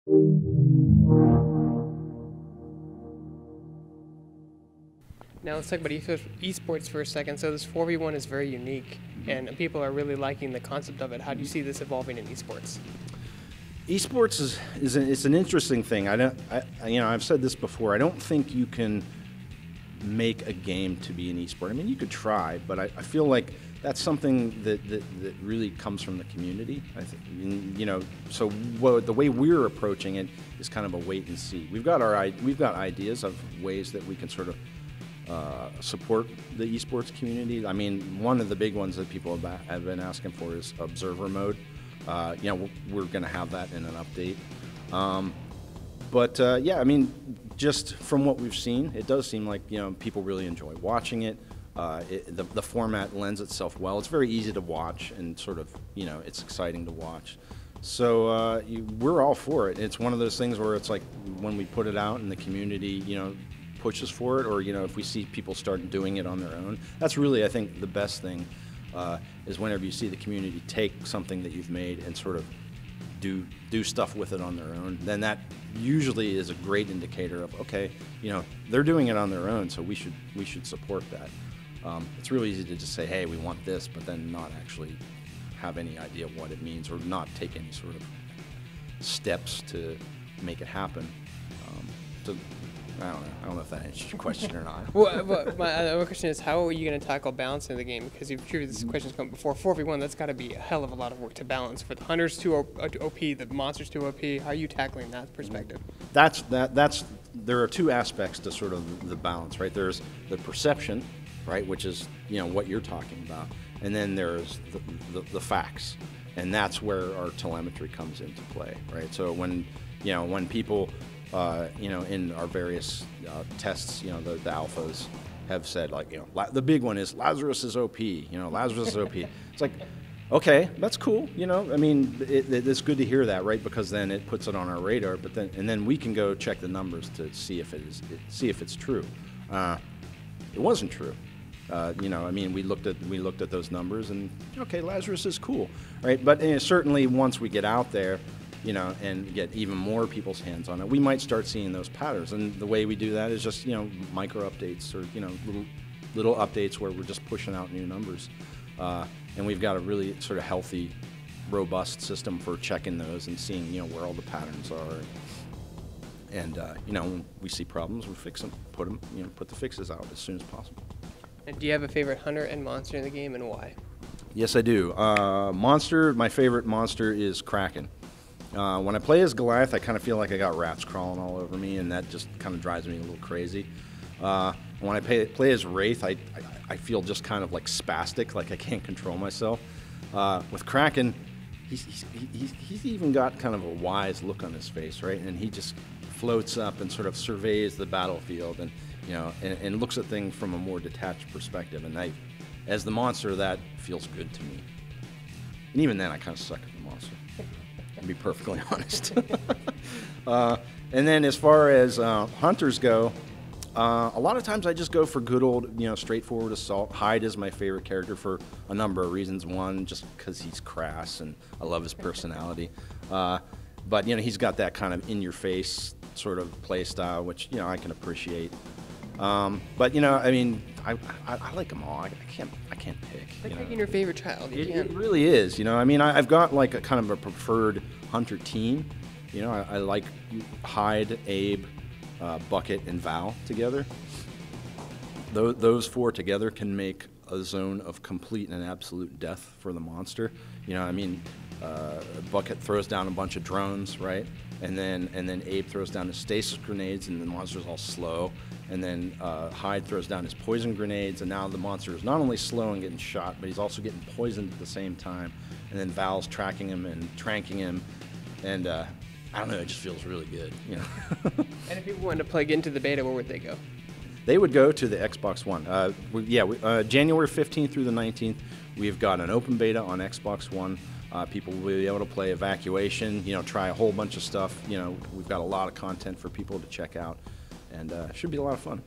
Now let's talk about esports for a second. So this 4v1 is very unique, and people are really liking the concept of it. How do you see this evolving in esports? Esports it's an interesting thing. I've said this before. I don't think you can make a game to be an esport. I mean, you could try, but I feel like that's something that really comes from the community. I think, so the way we're approaching it is kind of a wait and see. We've got ideas of ways that we can sort of support the esports community. I mean, one of the big ones that people have been asking for is observer mode. We're going to have that in an update. I mean, just from what we've seen, it does seem like people really enjoy watching it. The format lends itself well. It's very easy to watch and sort of it's exciting to watch. So we're all for it. It's one of those things where it's like when we put it out and the community pushes for it, or if we see people start doing it on their own. That's really, I think, the best thing is whenever you see the community take something that you've made and sort of do stuff with it on their own. Then that usually is a great indicator of, okay, they're doing it on their own, so we should support that. It's really easy to just say, hey, we want this, but then not actually have any idea what it means or not take any sort of steps to make it happen. I don't know if that answers your question or not. Well, my other question is, how are you going to tackle balancing the game? Because you've treated this question's come before. 4v1, that's got to be a hell of a lot of work to balance. For the hunters too OP, the monsters too OP. How are you tackling that perspective? There are two aspects to sort of the balance, right? There's the perception, right, which is what you're talking about, and then there's the facts, and that's where our telemetry comes into play, right? So when people in our various tests, the alphas have said, like, the big one is Lazarus is OP, Lazarus is OP. It's like, okay, that's cool, I mean, it's good to hear that, right? Because then it puts it on our radar, and then we can go check the numbers to see if it's true. It wasn't true. I mean, we looked at those numbers, and okay, Lazarus is cool, right? But certainly once we get out there, and get even more people's hands on it, we might start seeing those patterns. And the way we do that is just, micro updates or, little updates where we're just pushing out new numbers. And we've got a really sort of healthy, robust system for checking those and seeing, where all the patterns are. And, when we see problems, we fix them, put the fixes out as soon as possible. And do you have a favorite hunter and monster in the game, and why? Yes, I do. My favorite monster is Kraken. When I play as Goliath, I kind of feel like I got rats crawling all over me, and that just kind of drives me a little crazy. When I play as Wraith, I feel just kind of like spastic, like I can't control myself. With Kraken, he's even got kind of a wise look on his face, right? And he just floats up and sort of surveys the battlefield, and and looks at things from a more detached perspective. And as the monster, that feels good to me. And even then, I kind of suck at the monster, to be perfectly honest. And then as far as hunters go, a lot of times I just go for good old, straightforward assault. Hyde is my favorite character for a number of reasons. One, just because he's crass and I love his personality. But he's got that kind of in-your-face sort of play style, which I can appreciate. But I mean, I like them all. I can't pick. Like picking your favorite child. It really is. I mean, I've got like a kind of a preferred hunter team. I like Hyde, Abe, Bucket, and Val together. Those four together can make a zone of complete and absolute death for the monster. I mean, Bucket throws down a bunch of drones, right? And then Abe throws down his stasis grenades, and the monster's all slow. And then Hyde throws down his poison grenades, and now the monster is not only slow and getting shot, but he's also getting poisoned at the same time. And then Val's tracking him and tranking him, and I don't know, it just feels really good. And if people wanted to plug into the beta, where would they go? They would go to the Xbox One. January 15th through the 19th, we've got an open beta on Xbox One. People will be able to play Evacuation, try a whole bunch of stuff. We've got a lot of content for people to check out, and it should be a lot of fun.